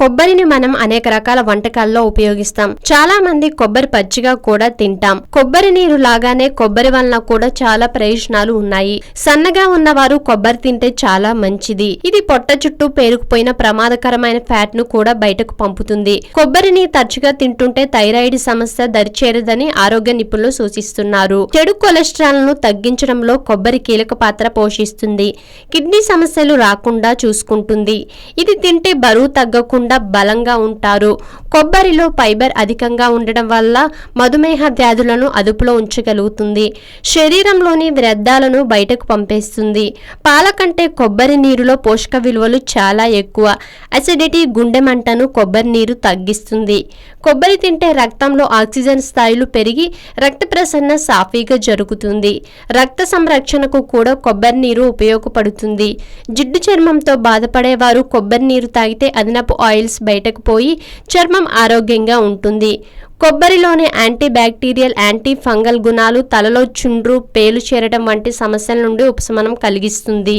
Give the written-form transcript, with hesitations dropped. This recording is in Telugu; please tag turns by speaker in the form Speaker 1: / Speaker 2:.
Speaker 1: కొబ్బరిని మనం అనేక రకాల వంటకాల్లో ఉపయోగిస్తాం. చాలా మంది కొబ్బరి పచ్చిగా కూడా తింటాం. కొబ్బరి నీరు లాగానే కొబ్బరి వలన కూడా చాలా ప్రయోజనాలు ఉన్నాయి. సన్నగా ఉన్నవారు కొబ్బరి తింటే చాలా మంచిది. ఇది పొట్ట చుట్టూ పేరుకుపోయిన ప్రమాదకరమైన ఫ్యాట్ ను కూడా బయటకు పంపుతుంది. కొబ్బరిని తరచుగా తింటుంటే థైరాయిడ్ సమస్య దరిచేరదని ఆరోగ్య నిపుణులు సూచిస్తున్నారు. చెడు కొలెస్ట్రాల్ ను తగ్గించడంలో కొబ్బరి కీలక పాత్ర పోషిస్తుంది. కిడ్నీ సమస్యలు రాకుండా చూసుకుంటుంది. ఇది తింటే బరువు తగ్గకుండా బలంగా ఉంటారు. కొబ్బరిలో ఫైబర్ అధికంగా ఉండడం వల్ల మధుమేహ వ్యాధులను అదుపులో ఉంచగలుగుతుంది. శరీరంలోని వ్యర్థాలను బయటకు పంపేస్తుంది. పాల కంటే కొబ్బరి నీరులో పోషక విలువలు చాలా ఎక్కువ. అసిడిటీ, గుండె మంటను కొబ్బరి నీరు తగ్గిస్తుంది. కొబ్బరి తింటే రక్తంలో ఆక్సిజన్ స్థాయిలు పెరిగి రక్త ప్రసరణ సాఫీగా జరుగుతుంది. రక్త సంరక్షణకు కూడా కొబ్బరి నీరు ఉపయోగపడుతుంది. జిడ్డు చర్మంతో బాధపడేవారు కొబ్బరి నీరు తాగితే అదనపు ఆయిల్స్ బయటకు పోయి చర్మం ఆరోగ్యంగా ఉంటుంది. కొబ్బరిలోని యాంటీ బ్యాక్టీరియల్, యాంటీ ఫంగల్ గుణాలు తలలో చుండ్రు, పేలు చేరడం వంటి సమస్యల నుండి ఉపశమనం కలిగిస్తుంది.